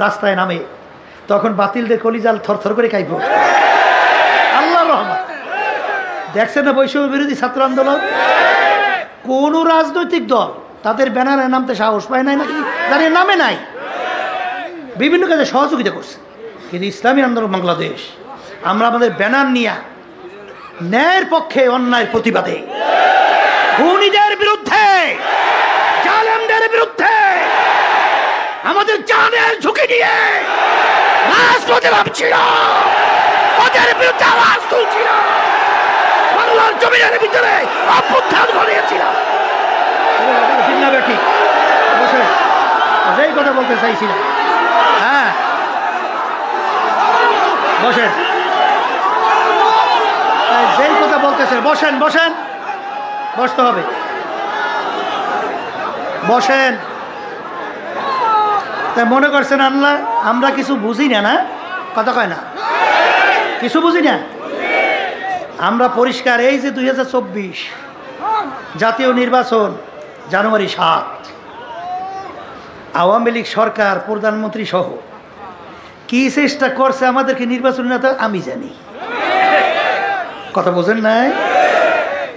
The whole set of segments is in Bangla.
রাস্তায় নামে, তখন বাতিলদের কলিজাল থরথর করে কাঁপে ওঠে। আল্লাহর রহমত। দেখছেন না বৈষম্য বিরোধী ছাত্র আন্দোলন? কোন রাজনৈতিক দল তাদের ব্যানারে নামতে সাহস পায় নাই নাকি দাঁড়িয়ে নামে নাই, বিভিন্ন কাজে সহযোগিতা করছে। কিন্তু ইসলামী আন্দোলন বাংলাদেশ আমরা আমাদের ব্যানার নিয়ে ন্যায়ের পক্ষে, অন্যায়ের প্রতিবাদে, খুনিদের বিরুদ্ধে, জালেমদের বিরুদ্ধে আমাদের জানের ঝুঁকি নিয়ে রাজপথে নামছিলাম, ওদের বিরুদ্ধে আওয়াজ তুলছিলাম, বাংলার জমিনের ভিতরে অভ্যুত্থান ঘটিয়েছিলাম। যেই কথা বলতে চাইছিলাম, হ্যাঁ বসেন, যেই কথা বলতেছেন বসেন, বসেন, বসতে হবে, বসেন। তাই মনে করছেন আল্লাহ আমরা কিছু বুঝি না? না কথা কয় না, কিছু বুঝি না আমরা পরিষ্কার। এই যে 2024 জাতীয় নির্বাচন, জানুয়ারি 7, আওয়ামী লীগ সরকার প্রধানমন্ত্রী সহ কি চেষ্টা করছে আমাদেরকে নির্বাচন নেতা আমি জানি। কথা বোঝেন নাই?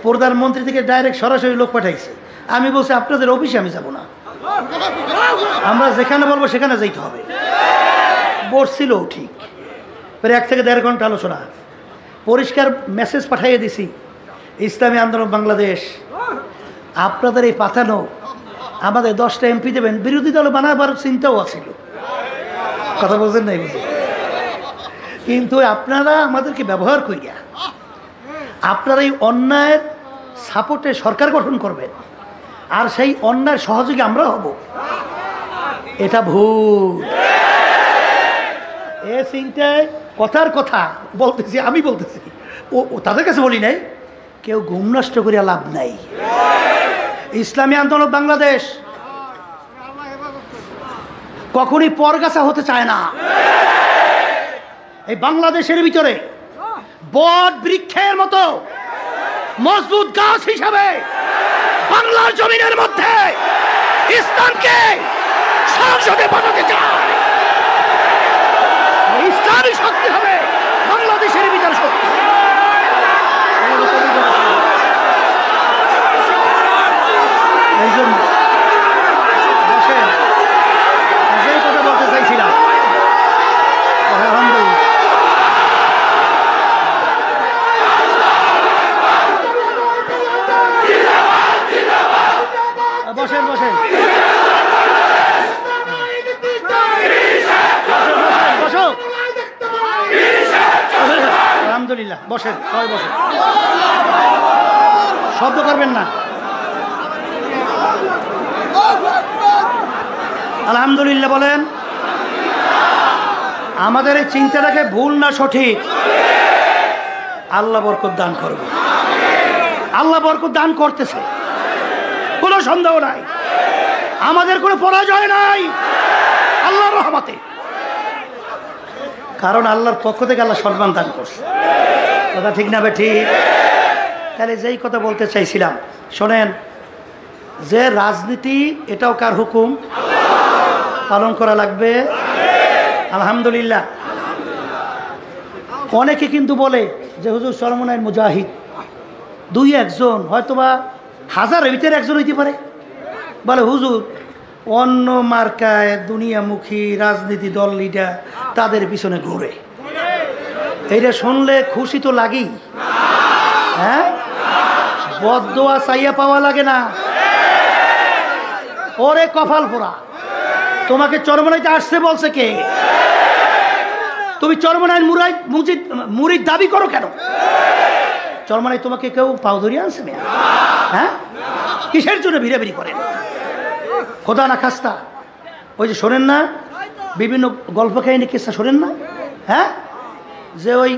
প্রধানমন্ত্রী থেকে ডাইরেক্ট সরাসরি লোক পাঠাইছে। আমি বলছি আপনাদের অফিসে আমি যাব না, আমরা যেখানে বলবো সেখানে যাইতে হবে। বসছিল ঠিক, 1 থেকে 1.5 ঘন্টা আলোচনা, পরিষ্কার মেসেজ পাঠিয়ে দিছি ইসলামী আন্দোলন বাংলাদেশ আপনাদের এই পাঠানো আমাদের 10টা এমপি দেবেন, বিরোধী দল বানাবার চিন্তাও আছিল। কথা বলছেন নাই বুঝি? কিন্তু আপনারা আমাদেরকে ব্যবহার করিয়া আপনারা এই অন্যায়ের সাপোর্টে সরকার গঠন করবেন, আর সেই অন্যায়ের সহযোগী আমরা হব, এটা ভুল। এ চিন্তায় কথার কথা বলতেছি, আমি বলতেছি, ও তাদের কাছে বলি নাই, কেউ ঘুম নষ্ট করিয়া লাভ নাই। ইসলামী আন্দোলন বাংলাদেশ কখনই পরগাছা হতে চায় না। এই বাংলাদেশের ভিতরে বট বৃক্ষের মতো মজবুত গাছ হিসাবে বাংলার জমিনের মধ্যে ইসলামকে সংসদে পাঠাতে চায়। ইসলামী শক্তি হবে বাংলাদেশের ভিতরে শক্তি। এই জন্য যে কথা বলতে চাইছিলাম, বসেন বসেন বসো, আলহামদুলিল্লাহ বসেন, সবাই বসেন, শব্দ করবেন না। আলহামদুলিল্লাহ বলেন। আমাদের এই চিন্তাটাকে ভুল না সঠিক, আল্লাহ বরকত দান করবে। আল্লাহ বরকত দান করতেছে, কোনো সন্দেহ নাই। আমাদের কোনো পরাজয় নাই আল্লাহর রহমতে, কারণ আল্লাহর পক্ষ থেকে আল্লাহ সম্মান দান করছে। কথা ঠিক না ঠিক? তাহলে যেই কথা বলতে চাইছিলাম শোনেন, যে রাজনীতি এটাও কার হুকুম? পালন করা লাগবে। আলহামদুলিল্লাহ। অনেকে কিন্তু বলে যে হুজুর চরমনাইয়ের মুজাহিদ 2-1 জন, হয়তোবা 1000-এর ভিতরে 1 জন হইতে পারে। বলে হুজুর অন্য মার্কায় দুনিয়ামুখী রাজনীতি দল লিডার তাদের পিছনে ঘুরে। এইটা শুনলে খুশি তো লাগেই, হ্যাঁ? বদদোয়া চাইয়া পাওয়া লাগে না। ওরে কপাল পোড়া, তোমাকে চরমনাইতে আসছে বলছে কে? তুমি চরমনাইয়ের মুরিদ দাবি করো কেন? চরমনাই তোমাকে কেউ পাও ধরিয়ে আনছে মেয়া? হ্যাঁ, কিসের জন্য ভিড়াভিড়ি করেন? খোদা না খাস্তা, ওই যে শোনেন না বিভিন্ন গল্প কাহিনী কিসা শোনেন না? হ্যাঁ, যে ওই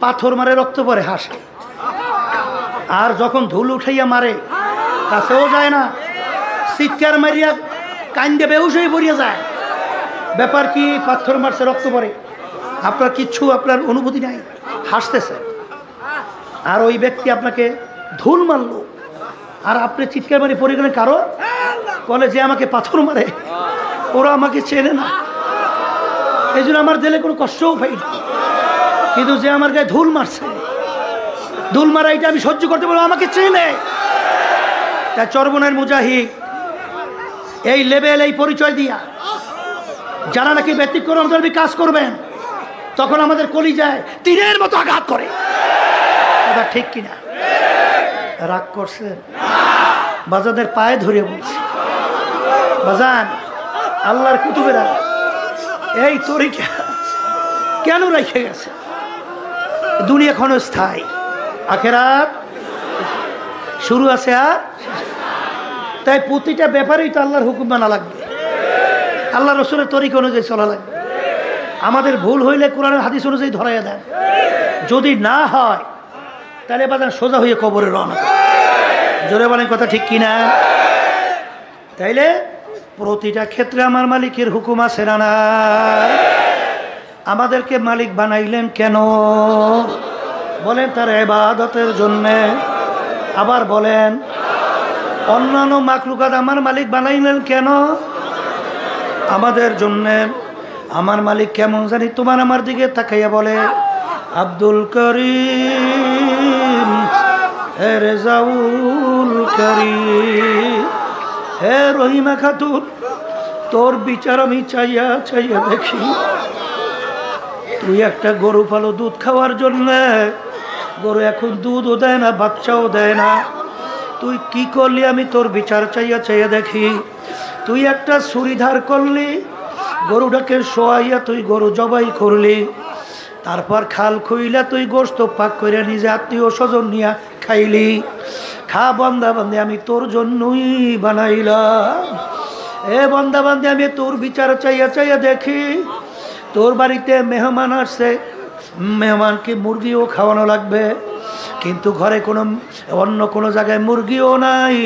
পাথর মারে রক্ত পরে হাসে, আর যখন ধুল উঠাইয়া মারে কাছেও যায় না, চিৎকার মারিয়া কান্দে বেহুশ হয়ে পড়িয়া যায়। ব্যাপার কি? পাথর মারছে রক্ত পরে, আপনার কিচ্ছু আপনার অনুভূতি নাই, হাসতেছে। আর ওই ব্যক্তি আপনাকে ধুল মারলো আর আপনি চিৎকার মারি পড়ে গেলেন। কারো বলে যে আমাকে পাথর মারে, ওরা আমাকে চেনে না। এই জন্য আমার দিলে কোনো কষ্টও পাই না। কিন্তু যে আমার গায়ে ধুল মারছে, ধুল মারা এটা আমি সহ্য করতে পারবো, আমাকে চেনে। তা চরমনার মুজাহিদ এই লেভেল, এই পরিচয় দিয়া যারা নাকি ব্যতিক্রম ধর্মী কাজ করবেন, তখন আমাদের কলিজায় তীরের মতো আঘাত করে। এটা ঠিক কিনা? রাগ করছেন? বাজাদের পায়ে ধরে বলছি, বাজান আল্লাহর কুতুবেরা এই তরিকা কেন রেখে গেছে? দুনিয়া ক্ষণস্থায়ী, আখেরাত শুরু আছে। আর তাই প্রতিটা ব্যাপারেই তো আল্লাহর হুকুম মানা লাগবে, আল্লাহ রসুলের তরিকা অনুযায়ী চলা লাগবে। আমাদের ভুল হইলে কোরআনের হাদিস অনুযায়ী ধরাইয়া দেন, যদি না হয় তাহলে বাজান সোজা হয়ে কবরে রওনা। জোরে বলেন কথা ঠিক কিনা? তাইলে প্রতিটা ক্ষেত্রে আমার মালিকের হুকুম আছে না? না, আমাদেরকে মালিক বানাইলেন কেন? বলেন তার ইবাদতের জন্যে। আবার বলেন অন্যান্য মাখলুকাত আমার মালিক বানাইলেন কেন? আমাদের জন্যে। আমার মালিক কেমন জানি? তোমার আমার দিকে তাকাইয়া বলে, আব্দুল করিম, হে রেজাউল করিম, হে রহিমা খাতুন, তোর বিচার আমি চাইয়া চাইয়া দেখি। তুই একটা গরু পালো দুধ খাওয়ার জন্য, গরু এখন দুধও দেয় না, বাচ্চাও দেয় না। তুই কি করলি আমি তোর বিচার চাইয়া চাইয়া দেখি। তুই একটা ছুরি ধার করলি, গরুটাকে শোয়াইয়া তুই গরু জবাই করলি, তারপর খাল খুইলা তুই গোশত পাক করে নিজে আত্মীয় স্বজন নিয়া খাইলি। খা বন্দা বান্দে, আমি তোর জন্যই বানাইলাম। এ বন্দা বান্দে, আমি তোর বিচার চাইয়া চাইয়া দেখি। তোর বাড়িতে মেহমান আসছে, মেহমানকে মুরগিও খাওয়ানো লাগবে, কিন্তু ঘরে কোনো অন্য কোনো জায়গায় মুরগিও নাই।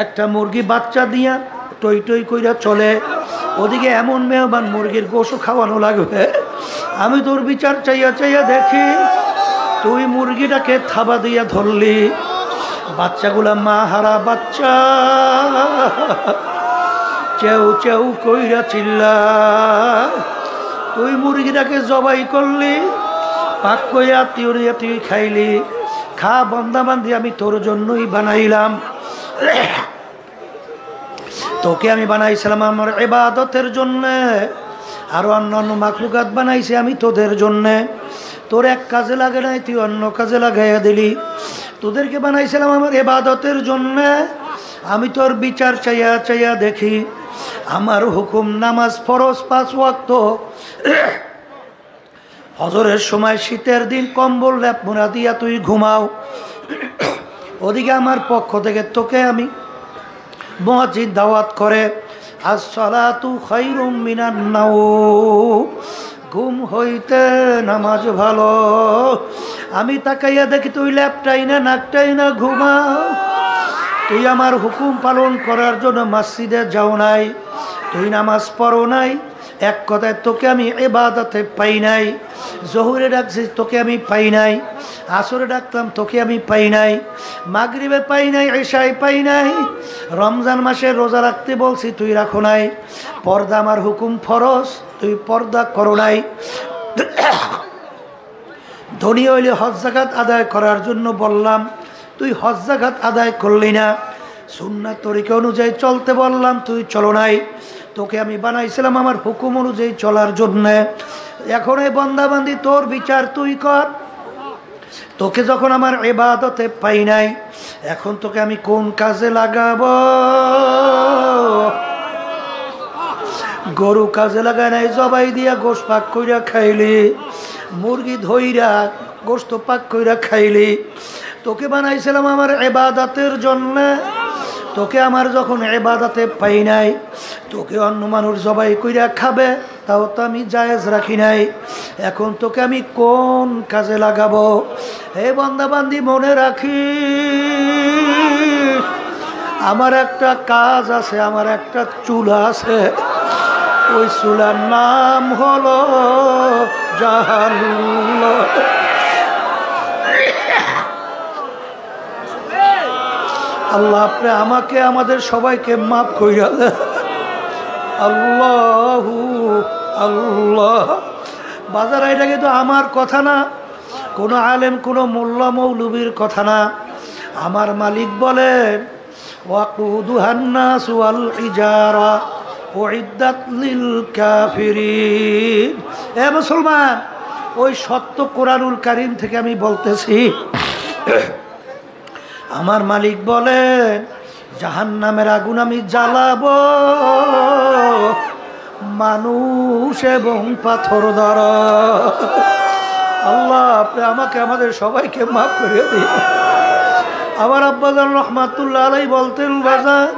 একটা মুরগি বাচ্চা দিয়া টই টই কইরা চলে, ওদিকে এমন মেহমান মুরগির গোশও খাওয়ানো লাগবে। আমি তোর বিচার চাইয়া চাইয়া দেখি, তুই মুরগিটাকে থাবা দিয়া ধরলি, বাচ্চাগুলা মা হারা বাচ্চা চেউ চেউ কইরা চিল্লা। তুই মুরগিটাকে জবাই করলি, পাক কইয়া আত্মীয় তুই খাইলি। খা বন্দা বান্দি, আমি তোর জন্যই বানাইলাম। তোকে আমি বানাইছিলাম আমার ইবাদতের জন্যে, আরো অন্যান্য মাখলুকাত বানাইছি আমি তোদের জন্যে। তোর এক কাজে লাগে নাই, তুই অন্য কাজে লাগাইয়া দিলি। তোদেরকে বানাইছিলাম আমার ইবাদতের জন্যে, আমি তোর বিচার চাইয়া চাইয়া দেখি। আমার হুকুম নামাজ ফরজ 5 ওয়াক্ত, ফজরের সময় শীতের দিন কম্বল ল্যাপ মোড়া দিয়া তুই ঘুমাও। ওদিকে আমার পক্ষ থেকে তোকে আমি মুয়াজ্জিন দাওয়াত করে, আসসালাতু খায়রুম মিনান নাওম, ঘুম হইতে নামাজ ভালো। আমি তাকাইয়া দেখি তুই ল্যাপটাই না নাকটাই না ঘুমাও। তুই আমার হুকুম পালন করার জন্য মসজিদে যাও নাই, তুই নামাজ পড়ো নাই। এক কথায় তোকে আমি ইবাদতে পাই নাই। জোহরে ডাকছি তোকে আমি পাই নাই, আসরে ডাকতাম তোকে আমি পাই নাই, মাগরিবে পাই নাই, এশায় পাই নাই। রমজান মাসে রোজা রাখতে বলছি তুই রাখো নাই। পর্দা আমার হুকুম ফরজ, তুই পর্দা করো নাই। ধনী হইলে হজ যাকাত আদায় করার জন্য বললাম, তুই হজ যাকাত আদায় করলি না। সুন্নাত তরিকা অনুযায়ী চলতে বললাম, তুই চলো নাই। তোকে আমি বানাইছিলাম আমার হুকুম অনুযায়ী চলার জন্যে। এখন এই বন্দাবান্দি তোর বিচার তুই কর। তোকে যখন আমার ইবাদতে পাই নাই, এখন তোকে আমি কোন কাজে লাগাবো? গরু কাজে লাগায় নাই, জবাই দিয়া গোশ পাক কইরা খাইলি, মুরগি ধইরা গোশত পাক কইরা খাইলি। তোকে বানাইছিলাম আমার ইবাদতের জন্য, তোকে আমার যখন ইবাদতে পাই নাই, তোকে অন্য মানুষ জবাই কইরা খাবে, তাও তো আমি জায়েজ রাখি নাই। এখন তোকে আমি কোন কাজে লাগাবো? হে বান্দা বান্দি, মনে রাখি আমার একটা কাজ আছে, আমার একটা চুলা আছে। ওই চুলার নাম হলো জাহান্নাম। আল্লাহ আপনি আমাকে আমাদের সবাইকে মাফ কইরা দেন। আল্লাহু আল্লাহ। বাজার এটা কিন্তু আমার কথা না, কোনো আলেম কোনো মোল্লা মৌলবীর কথা না। আমার মালিক বলেন ওয়াকুদুহান নাসু ওয়াল হিজারা উইদ্দাত লিল কাফিরিন। এ মুসলমান, ওই সত্য কোরআনুল কারীম থেকে আমি বলতেছি, আমার মালিক বলেন জাহান্নামের আগুন আমি জ্বালাবো মানুষ এবং পাথর দ্বারা। আল্লাহ আপনি আমাকে আমাদের সবাইকে মাফ করে দিন। আমার আব্বাজান রহমাতুল্লাহ আলাইহি বলতেন, বাজার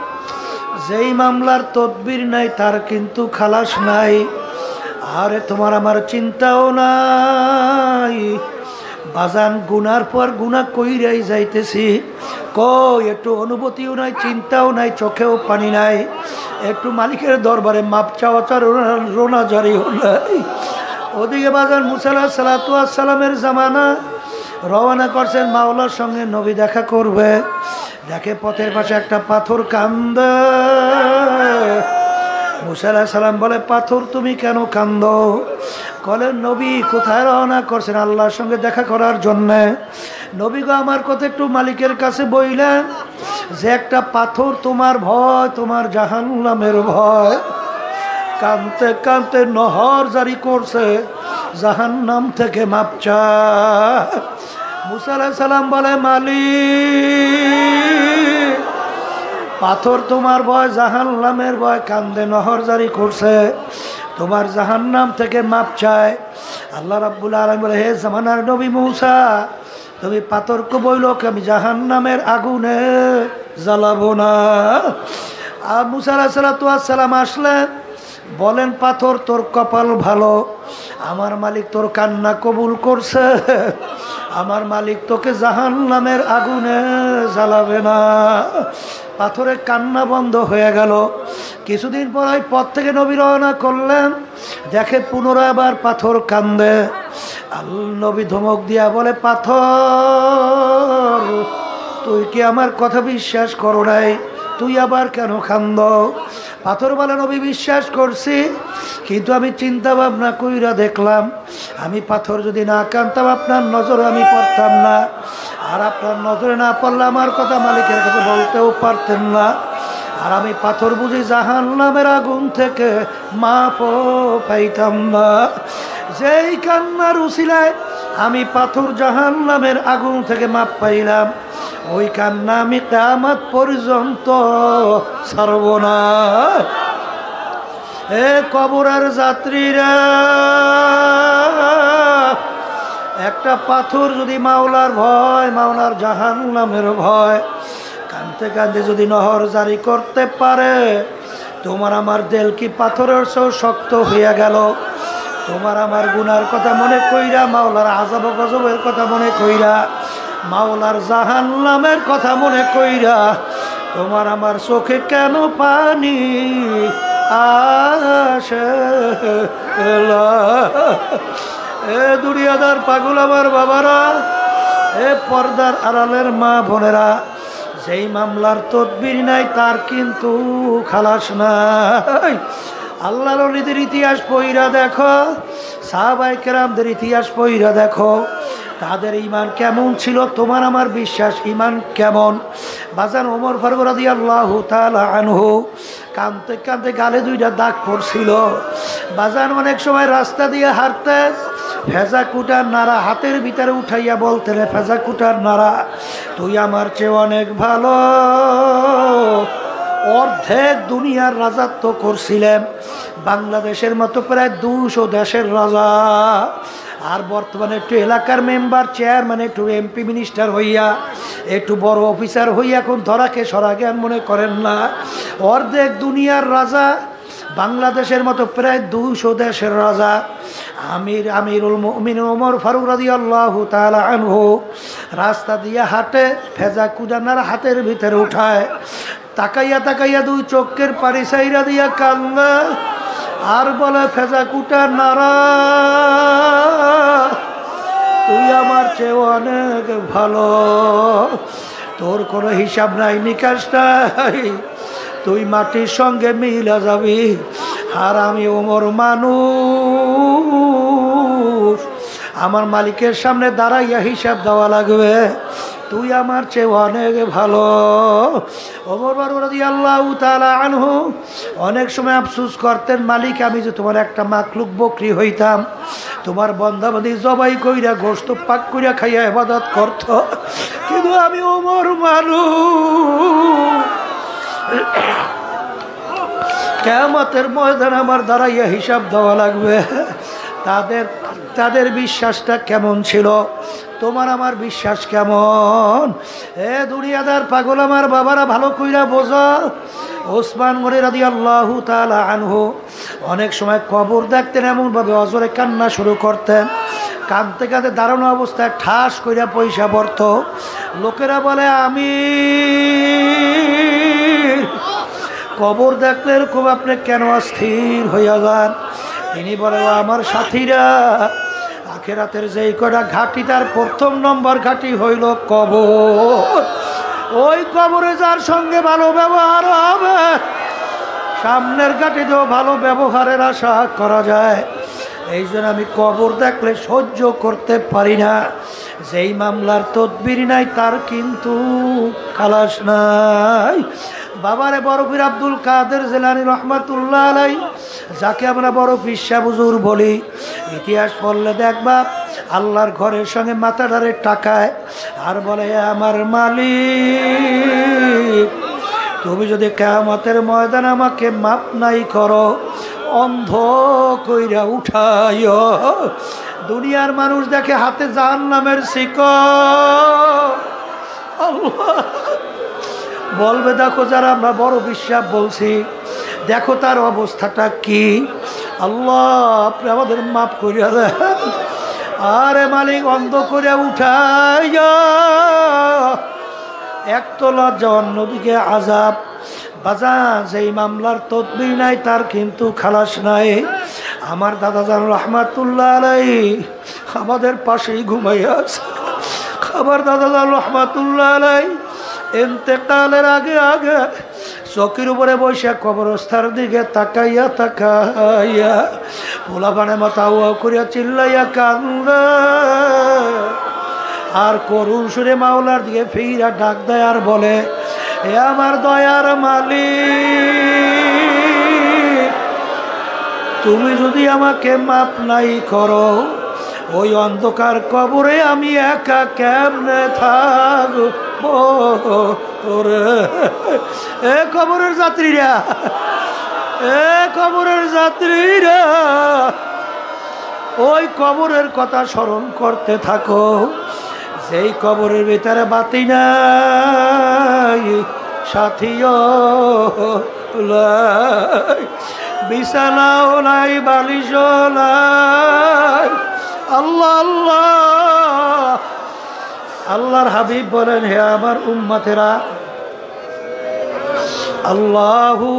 যেই মামলার তদবির নাই তার কিন্তু খালাস নাই। আরে তোমার আমার চিন্তাও নাই, বাজান গুনার পর গুনাহ কইরাই যাইতেছি। কই একটু অনুভূতিও নাই, চিন্তাও নাই, চোখেও পানি নাই, একটু মালিকের দরবারে মাপ চাওয়া চার রোনা জারিও নাই। ওদিকে বাজান মুসা আলাইহিস সালাতু ওয়াস সালামের জামানা রওনা করছেন মাওলার সঙ্গে, নবী দেখা করবে। দেখে পথের পাশে একটা পাথর কান্দে। মুসা আলাইহিস সালাম বলে, পাথর তুমি কেন কান্দো? বলেন নবী কোথায় রওনা করছেন? আল্লাহর সঙ্গে দেখা করার জন্যে। নবী গো আমার কথা একটু মালিকের কাছে বইলেন যে একটা পাথর তোমার ভয়, তোমার জাহান্নামের ভয়। কাঁদতে কাঁদতে নহর জারি করছে, জাহান্নাম থেকে মাপ চায়। মুসা আলাইহিস সালাম বলে, মালিক পাথর তোমার ভয়, জাহান্নামের ভয়, কান্দে নহর জারি করছে, তোমার জাহান্নাম থেকে মাপ চায়। আল্লাহ রাব্বুল আলামিন বলে, হে জামানার নবী মুসা, তুমি পাথরকে বইলো আমি জাহান্নামের আগুনে জ্বালাবো না। আর মুসা আলাইহিস সালাম আসলেন, বলেন পাথর তোর কপাল ভালো, আমার মালিক তোর কান্না কবুল করছে, আমার মালিক তোকে জাহান্নামের আগুনে জ্বালাবে না। পাথরের কান্না বন্ধ হয়ে গেল। কিছুদিন পর ওই পথ থেকে নবী রওনা করলেন, দেখে পুনরায় আবার পাথর কান্দে। নবী ধমক দিয়া বলে, পাথর তুই কি আমার কথা বিশ্বাস করো নাই? তুই আবার কেন কান্দ? পাথর বলে, নবী বিশ্বাস করছি, কিন্তু আমি চিন্তা ভাবনা কইরা দেখলাম আমি পাথর যদি না কানতাম আপনার নজরে আমি পড়তাম না, আর আপনার নজরে না পড়লে আমার কথা মালিকের কাছে বলতেও পারতেন না, আর আমি পাথর বুঝি জাহান্নামের আগুন থেকে মাপও পাইতাম না। যেই কান্নার উসিলায় আমি পাথর জাহান্নামের আগুন থেকে মাপ পাইলাম, ওই কান্না আমি কিয়ামত পর্যন্ত ছাড়ব না। এ কবরের যাত্রীরা, একটা পাথর যদি মাওলার ভয়, মাওলার জাহান্নামের ভয়, কানতে কানতে যদি নহর জারি করতে পারে, তোমার আমার দিল কি পাথরের চেয়েও শক্ত হইয়া গেল? তোমার আমার গুনার কথা মনে কইরা, মাওলার আযাব গজবের কথা মনে কইরা, মাওলার জাহান্নামের কথা মনে কইরা, তোমার আমার চোখে কেন পানি আসে? এ দুনিয়াদার পাগল আমার বাবারা, এ পর্দার আড়ালের মা বোনেরা, যেই মামলার তদবির নাই তার কিন্তু খালাস নাই। আল্লাহর ওলিদের ইতিহাস পইরা দেখো, সাহাবায়ে কেরামদের ইতিহাস পইরা দেখো, তাদের ঈমান কেমন ছিল, তোমার আমার বিশ্বাস ঈমান কেমন। বাজান ওমর ফারুক রাদিয়াল্লাহু তাআলা আনহু কাঁদতে কাঁদতে গালে দুইটা দাগ পড়ছিল। বাজান অনেক সময় রাস্তা দিয়ে হাঁটতেন, ফেজা কুটার নাড়া হাতের ভিতরে উঠাইয়া বলতেন, ফেজা কুটার নাড়া তুই আমার চেয়ে অনেক ভালো। অর্ধেক দুনিয়ার রাজত্ব করছিলেন, বাংলাদেশের মতো প্রায় 200 দেশের রাজা, আর বর্তমানে একটু এলাকার মেম্বার, চেয়ারম্যান, একটু এমপি মিনিস্টার হইয়া, একটু বড় অফিসার হইয়া এখন ধরাকে সরা জ্ঞান মনে করেন না। অর্ধেক দুনিয়ার রাজা, বাংলাদেশের মতো প্রায় 200 দেশের রাজা, আমিরুল মুমিনিন ওমর ফারুক রাদিয়াল্লাহু তাআলা আনহু রাস্তা দিয়ে হাঁটে, ফেজা কুদানার হাতের ভিতরে উঠায়, তাকাইয়া তাকাইয়া দুই চোখের পানি সাইরা দিয়া কান্না, আর বলে ফেজা কুটা নারা তুই আমার চেয়ে অনেক ভালো, তোর কোনো হিসাব নাই, নিকাশ নাই, তুই মাটির সঙ্গে মিলা যাবি। আর আমি ওমর মানুষ, আমার মালিকের সামনে দাঁড়াইয়া হিসাব দেওয়া লাগবে। তুই আমার চেয়ে অনেক ভালো। ওমর ফারুক রাদিয়াল্লাহু তাআলা আনহু অনেক সময় আফসোস করতেন, মালিক আমি যে তোমার একটা মাখলুক বকরি হইতাম, তোমার বন্দাবাদী জবাই কইরা গোশত পাক কইরা খাইয়া ইবাদত করত, কিন্তু আমি ওমর মানুষ, কিয়ামতের ময়দানে আমার দাঁড়াইয়া হিসাব দেওয়া লাগবে। তাদের বিশ্বাসটা কেমন ছিল, তোমার আমার বিশ্বাস কেমন? এ দুনিয়াদার পাগল আমার বাবারা, ভালো কইরা বোঝা। ওসমান গনি রাদিয়াল্লাহু তাআলা আনহু অনেক সময় কবর দেখতেন, এমনভাবে অজরে কান্না শুরু করতেন, কাঁদতে কাঁদতে দাঁড়ানো অবস্থায় ঠাস কইরা পয়সা পড়ত। লোকেরা বলে আমি কবর দেখলে এরকম আপনি কেন অস্থির হইয়া যান? তিনি বলে, আমার সাথীরা, আখেরাতের যেই কটা ঘাটি, তার প্রথম নম্বর ঘাটি হইল কবর। ওই কবরে যার সঙ্গে ভালো ব্যবহার হবে, সামনের ঘাটিতেও ভালো ব্যবহারের আশা করা যায়। এই জন্য আমি কবর দেখলে সহ্য করতে পারি না। যেই মামলার তদবির নাই, তার কিন্তু খালাস নাই। বাবারে বড় পীর আব্দুল কাদের জিলানী রহমাতুল্লাহ আলাই, যাকে আমরা বড় পীর সাহেব হুজুর বলি, ইতিহাস পড়লে দেখবা আল্লাহর ঘরের সঙ্গে মাথাটারে টাকায় আর বলে, আমার মালিক তুমি যদি কিয়ামতের ময়দান আমাকে মাপ নাই করো, অন্ধ কইরা উঠাইও। দুনিয়ার মানুষ দেখে হাতে জাহান্নামের শিকল, আল্লাহ বলবে দেখো যারা আমরা বড় বিশ্বাস বলছি, দেখো তার অবস্থাটা কি। আল্লাহ আপনি আমাদের মাফ করিয়া দেন। আরে মালিক অন্ধ করে উঠাইয়া, একতলা অন্যদিকে আযাব। বাজা যেই মামলার তদবির নাই, তার কিন্তু খালাস নাই। আমার দাদাজান রহমাতুল্লাহ আলাইহি আমাদের পাশেই ঘুমাইয়া আছে। আমার দাদাজান রহমাতুল্লাহ আলাইহি ইন্তেকালের আগে আগে চকির উপরে বসে কবরস্থার দিকে তাকাইয়া তাকাইয়া পোলাপানে মাথা উয়া করিয়া চিল্লাইয়া কান্দে, আর করুণ সুরে মাওলার দিকে ফিরা ডাক দেয় আর বলে, এ আমার দয়ার মালিক, তুমি যদি আমাকে মাপ নাই করো, ওই অন্ধকার কবরে আমি একা কেমনে থাকবো রে? এ কবরের যাত্রীরা, এ কবরের যাত্রীরা, ওই কবরের কথা স্মরণ করতে থাকো। যেই কবরের ভিতরে বাতি নাই, সাথীও নাই, বিছানাও নাই, বালিশও নাই। আল্লাহ আল্লাহ, আল্লাহর হাবিব বলেন, হে আমার উম্মতেরা, আল্লাহু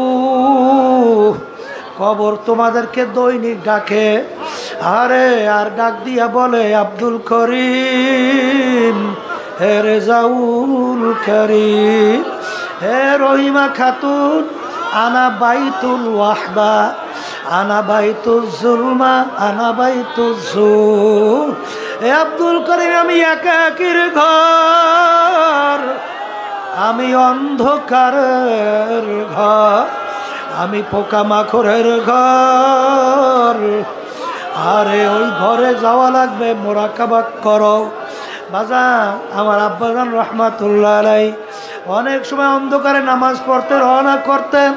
কবর তোমাদেরকে দৈনিক ডাকে। আরে আর ডাক দিয়া বলে, আব্দুল করিম, হে রেজাউল করিম, হে রহিমা খাতুন, আনা বাইতুল ওয়াহদা, আনা বাইতুল জুলমা, আনা বাইতুল জুল। হে আব্দুল করিম, আমি একাকির ঘর, আমি অন্ধকারের ঘর, আমি পোকামাকড়ের ঘর। আরে ওই ঘরে যাওয়া লাগবে, মোরাকাবা করো। বাজান আমার আব্বাজান রহমাতুল্লাহ আলাইহি অনেক সময় অন্ধকারে নামাজ পড়তে রওনা করতেন।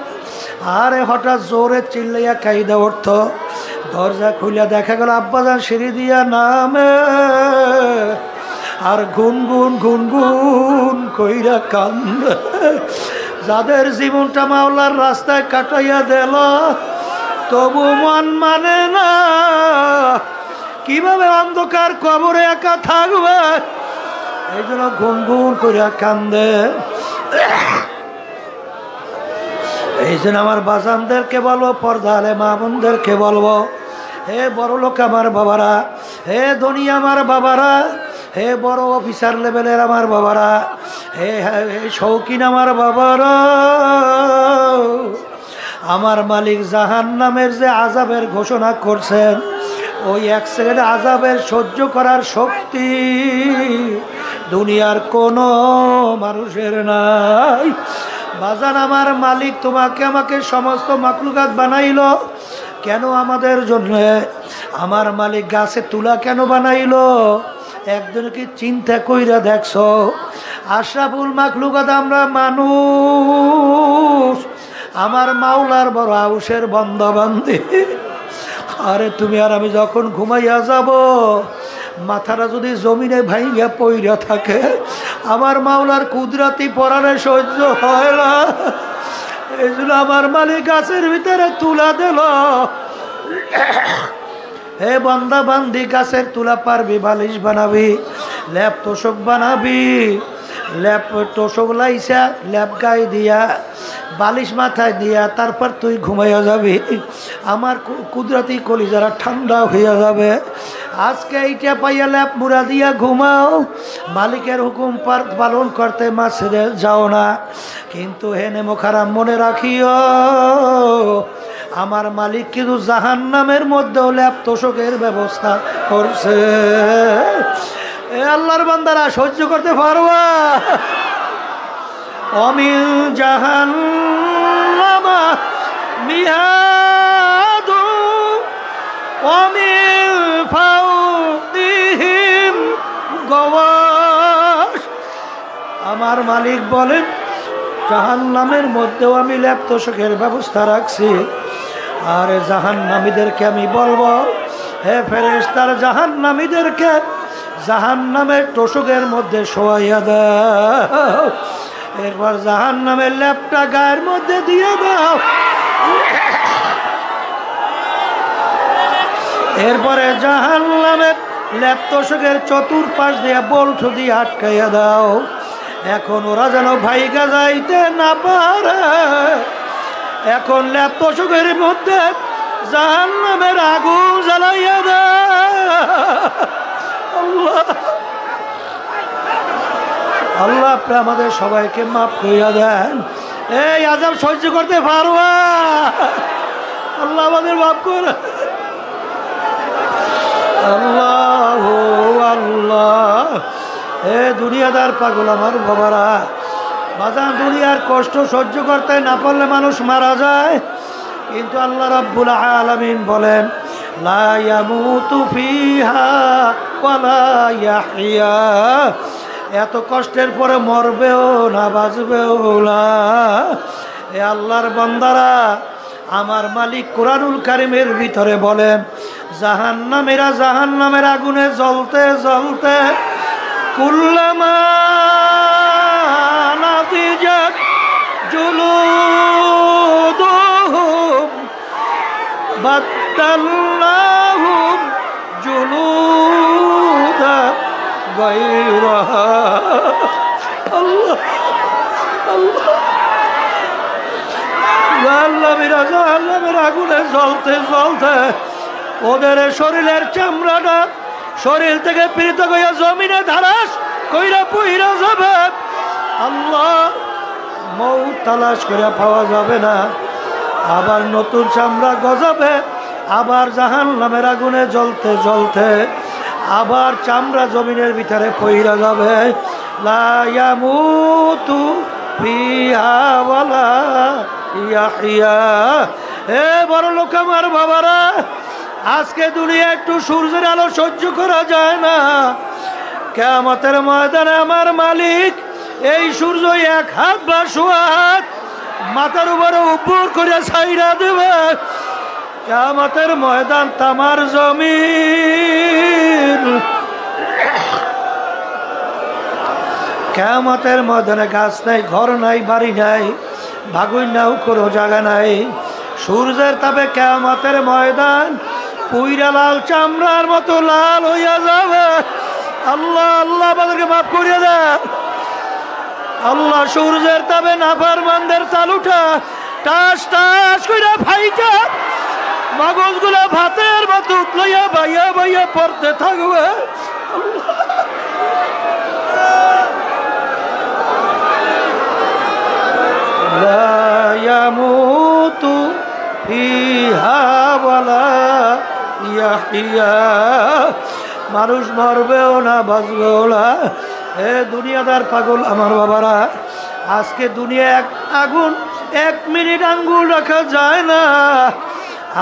আরে হঠাৎ জোরে চিল্লাইয়া কাইদা উঠত, দরজা খুলিয়া দেখা গেল আব্বাজান সিঁড়ি দিয়া নামে, আর গুনগুন গুনগুন কইরা কান্দে। যাদের জীবনটা মাওলার রাস্তায় কাটাইয়া দিল, তবু মন মানে না, কিভাবে অন্ধকার কবরে একা থাকবে, এই জন্য গুনগুন করিয়া কান্দে। এই জন্য আমার বাজানদেরকে বলবো, পর্দা আলে মা বোনদেরকে বলবো, হে বড় লোক আমার বাবারা, হে ধনী আমার বাবারা, হে বড় অফিসার লেভেলের আমার বাবারা, হে শৌখিন আমার বাবারা, আমার মালিক জাহান্নামের যে আযাবের ঘোষণা করছেন, ওই এক সেকেন্ড আযাবের সহ্য করার শক্তি দুনিয়ার কোনো মানুষের নাই। বাজান, আমার মালিক তোমাকে আমাকে সমস্ত মাখলুকাত বানাইলো কেন? আমাদের জন্য। আমার মালিক গাছে তুলা কেন বানাইলো? একদিন কি চিন্তা কইরা দেখছো? আশরাফুল মাখলুকাত আমরা মানুষ, আমার মাওলার বড় আউসের বন্দাবান্দি। আরে তুমি আর আমি যখন ঘুমাইয়া যাব, মাথাটা যদি জমিনে ভাইয়া পইরা থাকে, আমার মাওলার কুদরতি পরাণে সহ্য হয় না। এই জন্য আমার মালিক গাছের ভিতরে তুলা দিল। হে বান্দা বান্দি, গাছের তুলা পারবি, বালিশ বানাবি, ল্যাপ তোষক বানাবি, ল্যাপ তোষক লাইসা ল্যাপ গায়ে দিয়া বালিশ মাথায় দিয়া তারপর তুই ঘুমাইয়া যাবি। আমার কুদরতি কলিজারা ঠান্ডা হইয়া যাবে। আজকে এইটা পাইয়া ল্যাপ মুড়া দিয়া ঘুমাও, মালিকের হুকুম পালন করতে মাসে যাও না। কিন্তু হেনে মোখারাম মনে রাখিও, আমার মালিক কিন্তু জাহান্নামের মধ্যেও ল্যাপ তোষকের ব্যবস্থা করছে। এ আল্লাহর বান্দারা সহ্য করতে পারবা? অমিল জাহান্নামা মিহাদু অমিল ফাউদিহিম গওয়াশ। আমার মালিক বলেন, জাহান্নামের মধ্যেও আমি ল্যাপ তোষকের ব্যবস্থা রাখছি। আর জাহান্নামীদেরকে আমি বলবো, হে ফেরেশতার, জাহান্নামীদেরকে জাহান্নামের তোষকের মধ্যে শোয়াইয়া দাও। এরপর জাহান্নামের ল্যাপটা গায়ের মধ্যে দিয়ে দাও। এরপরে জাহান্নামের ল্যাপ তোষকের চতুর্পাশ দিয়ে বল্টু দিয়ে আটকাইয়া দাও। এখন ওরা যেন ভাইগা যাইতে না পারে। এখন ল্যাপ তোষকের মধ্যে জাহান্নামের আগুন জ্বালাইয়া দাও। আল্লাহ আল্লাহ, আপনি আমাদের সবাইকে মাফ করিয়া দেন। এই আযাব সহ্য করতে পারবা? আল্লাহ আমাদের মাফ করে। আল্লাহ আল্লাহ, এ দুনিয়াদার পাগল আমার বাবারা, বাজান, দুনিয়ার কষ্ট সহ্য করতে না পারলে মানুষ মারা যায়। কিন্তু আল্লাহ রাব্বুল আলামিন বলেন, লা ইয়ামুতু ফিহা ওয়ালা ইয়াহইয়া। এত কষ্টের পরে মরবেও না, বাঁচবেও না। এ আল্লাহর বান্দারা, আমার মালিক কুরআনুল কারীমের ভিতরে বলেন, জাহান্নামীরা জাহান্নামের আগুনে জ্বলতে জ্বলতে কুল্লামা নাদিজাত জুলুদুহুম বাদদালনাহুম জুলুদা গায়রাহা। আল্লাহ আল্লাহ, জাহান্নামের আগুনে জ্বলতে জ্বলতে ওদের শরীরের চামড়াটা শরীর থেকে পৃথক হইয়া জমিনে ধারাস কইরা পইরা যাবে। আল্লাহ, মৌত তালাশ করে পাওয়া যাবে না। আবার নতুন চামড়া গজাবে, আবার জাহান্নামের আগুনে জ্বলতে জ্বলতে আবার চামড়া জমিনের ভিতরে পইরা যাবে। লা ইয়ামুতু ফিহা ওয়ালা ইয়াহইয়া। এ বড় লোক আমার বাবারা, আজকে দুনিয়া একটু সূর্যের আলো সহ্য করা যায় না। কিয়ামতের ময়দানে আমার মালিক এই সূর্য এক হাত বা সোয়া হাত মাথার উপরে উপর করে ছাইরা দেবে। কিয়ামতের ময়দান তামার জমিন। কিয়ামতের ময়দানে গাছ নাই, ঘর নাই, বাড়ি নাই, ভাগুই নাও কোনো জায়গা নাই। সূর্যের তাপে কিয়ামতের ময়দান পুইরা লাল চামড়ার মতো লাল হইয়া যাবে। আল্লাহ আল্লাহ, আমাদেরকে মাফ করিয়া দেন। আল্লাহ, সূর্যের তাপে নাফরমানদের তালুটা টাস টাস কইরা ফাইটা মগজগুলা ভাতের মতো লইয়া বাইয়া বাইয়া পড়তে থাকবে। ইয়াহিয়া, মানুষ মরবেও না বাঁচবেও না। এ দুনিয়াদার পাগল আমার বাবারা, আজকে দুনিয়া এক আগুন, 1 মিনিট আঙ্গুল রাখা যায় না।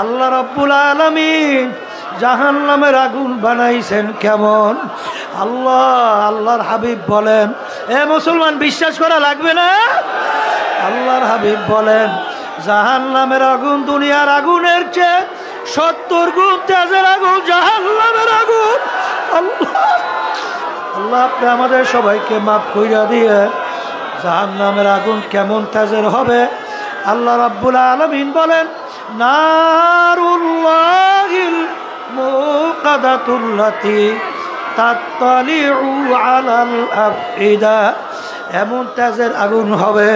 আল্লাহ রাব্বুল আলামিন জাহান্নামের আগুন বানাইছেন কেমন? আল্লাহর হাবিব বলেন, এ মুসলমান বিশ্বাস করা লাগবে না? আল্লাহর হাবিব বলেন জাহান্নামের আগুন দুনিয়ার আগুনের চেয়ে 70 গুণ তেজের আগুন জাহান্নামের আগুন। আল্লাহ আপনি আমাদের সবাইকে মাফ কইরা দিয়ে জাহান্নামের আগুন কেমন তেজের হবে? আল্লাহ রাব্বুল আলামিন বলেন নারুল্লাহিল মুকাদাতুল্লাতি তাত্তালিউ আলাল আফইদা, এমন তেজের আগুন হবে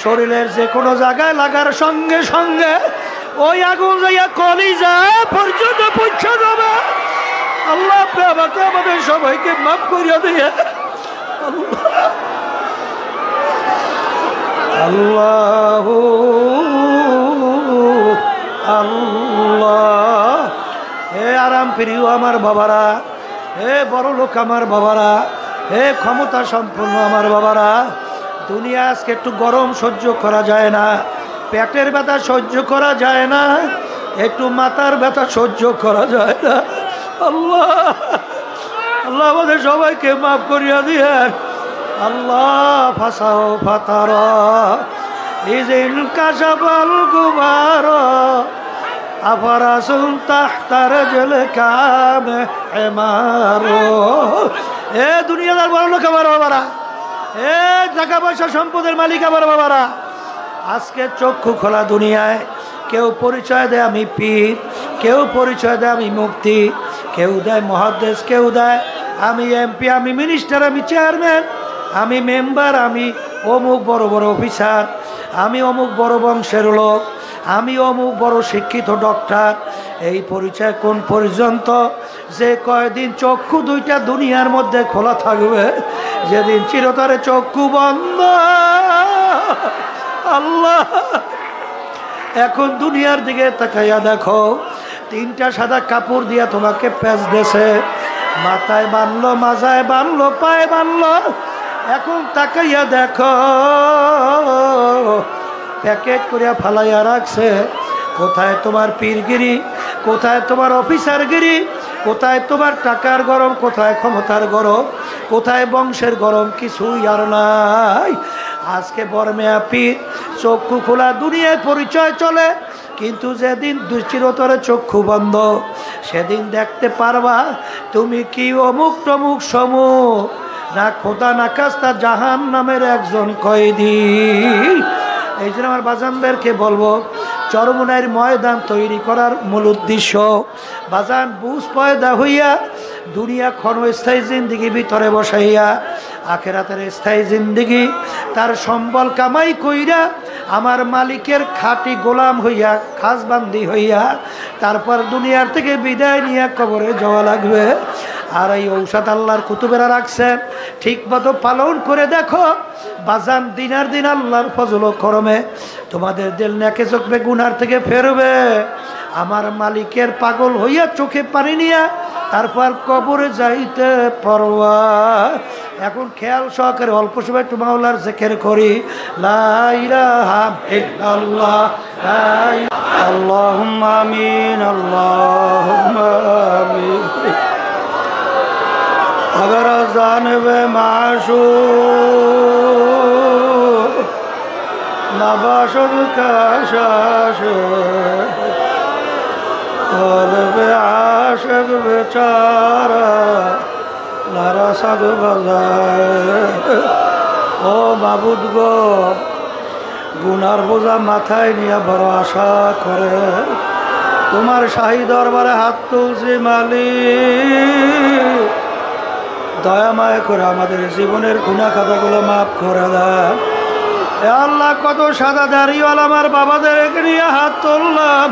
শরীরের যে কোনো জায়গায় লাগার সঙ্গে সঙ্গে ওই আগুন যাইয়া কলিজা পর্যন্ত পৌঁছে যাবে। আল্লাহ আপনি আমাকে আমাদের সবাইকে মাফ করিয়া দিয়ে আল্লাহ আল্লাহ। হে আরাম প্রিয় আমার বাবারা, হে বড় লোক আমার বাবারা, হে ক্ষমতা সম্পন্ন আমার বাবারা, দুনিয়া আজকে একটু গরম সহ্য করা যায় না, পেটের ব্যথা সহ্য করা যায় না, একটু মাথার ব্যথা সহ্য করা যায় না। আল্লাহ আল্লাহ আমাদের সবাইকে মাফ করিয়া দিয়ে আল্লাহ ফাসাও ফাতারা ইজিন কাশাবাল গুবার আফারাসুন তাহতার জল কামে এমারো। এ দুনিয়াদার বড় লোক আমার বাবারা, এ টাকা পয়সা সম্পদের মালিক আমার বাবারা, আজকে চক্ষু খোলা দুনিয়ায় কেউ পরিচয় দেয় আমি পীর, কেউ পরিচয় দেয় আমি মুফতি, কেউ দেয় মহাদ্দেশ, কেউ দেয় আমি এমপি, আমি মিনিস্টার, আমি চেয়ারম্যান, আমি মেম্বার, আমি অমুক বড় বড় অফিসার, আমি অমুক বড় বংশের লোক, আমি অমুক বড় শিক্ষিত ডক্টর। এই পরিচয় কোন পর্যন্ত? যে কয়দিন চক্ষু দুইটা দুনিয়ার মধ্যে খোলা থাকবে, যেদিন চিরতরে চক্ষু বন্ধ। আল্লাহ এখন দুনিয়ার দিকে তাকাইয়া দেখো, 3টা সাদা কাপড় দিয়া তোমাকে প্যাচ দেছে, মাথায় বানলো, মাজায় বানলো, পায়ে বানলো। এখন তাকাইয়া দেখো প্যাকেট করিয়া ফালাইয়া রাখছে। কোথায় তোমার পীরগিরি, কোথায় তোমার অফিসারগিরি, কোথায় তোমার টাকার গরম, কোথায় ক্ষমতার গরম, কোথায় বংশের গরম? কিছুই আর নাই। আজকে বর্মেয়া পীর চক্ষু খোলা দুনিয়ায় পরিচয় চলে, কিন্তু যেদিন চিরতরে চক্ষু বন্ধ সেদিন দেখতে পারবা তুমি কি অমুক টমুক সমুক না খোদা না কাস্তা জাহান নামের একজন কয়েদি। এই জন্য আমার বাজানদেরকে বলবো, চরমনাইয়ের ময়দান তৈরি করার মূল উদ্দেশ্য বাজান বুঝ পয়দা হইয়া দুনিয়া ক্ষণস্থায়ী জিন্দিগি ভিতরে বসাইয়া আখেরাতের স্থায়ী জিন্দিগি তার সম্বল কামাই কইরা আমার মালিকের খাঁটি গোলাম হইয়া খাসবান্দি হইয়া তারপর দুনিয়ার থেকে বিদায় নিয়ে কবরে যাওয়া লাগবে। আর এই ঔষধ আল্লাহর কুতুবেরা রাখছেন, ঠিক মতো পালন করে দেখো বাজান, দিনার দিন আল্লাহর ফজল ও করমে তোমাদের দিল নেকে চোখবে গুনার থেকে ফেরবে। আমার মালিকের পাগল হইয়া চোখে পানি নিয়া তারপর কবরে যাইতে পারবা। এখন খেয়াল সহকারে অল্প সময় একটু মাওলার জিকির করি। লা ইলাহা ইল্লাল্লাহ, আল্লাহুম্মা আমিন, আল্লাহুম্মা আমিন। अगर जानबे माशूक नबाशद काशाश कल्बे आशिक बेचारा नरसद बजाए। ও মাবুদ গো, গুনার বোঝা মাথায় নিয়ে বড় আশা করে তোমার শাহী দরবারে হাত তুলছি মালিক, দয়া মায়া করে আমাদের জীবনের গুনাহ খাতাগুলো মাফ করে দেন। এ আল্লাহ, কত সাদা দাড়িওয়ালা আমার বাবাদেরকে নিয়ে হাত তুললাম।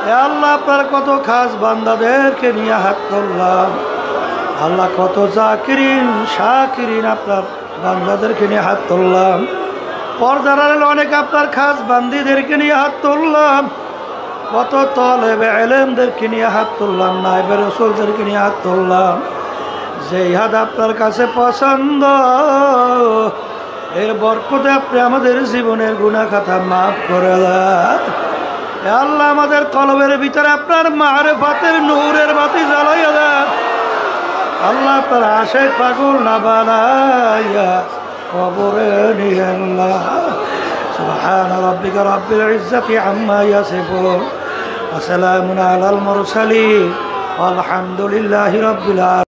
এ আল্লাহ, আপনার কত খাস বান্দাদেরকে নিয়ে হাত তুললাম। আল্লাহ, কত জাকিরিন শাকিরিন আপনার বান্দাদেরকে নিয়ে হাত তুললাম। পর্দার আড়ালে অনেক আপনার খাস বান্দিদেরকে নিয়ে হাত তুললাম। কত তলেবে ইলমদেরকে নিয়ে হাত তুললাম, নায়েবে রাসূলদেরকে নিয়ে হাত তুললাম। যেই হাত আপনার কাছে পছন্দ, এর বরকতে আপনি আমাদের জীবনের গুনাহ খাতা মাফ করে দেন। হে আল্লাহ, আমাদের কলবের ভিতরে আপনার মারিফাতের নূরের বাতি জ্বালাইয়া দেন। আল্লাহ, আপনার আশিক পাগল না বানাইয়া কবরে নিয়েন না। সুবহান রাব্বিকা রাব্বিল ইজ্জাতি আম্মা ইয়াসিফুন ওয়া সালামুন আলাল মুরসালিন ওয়ালহামদুলিল্লাহি রাব্বিল আলামিন।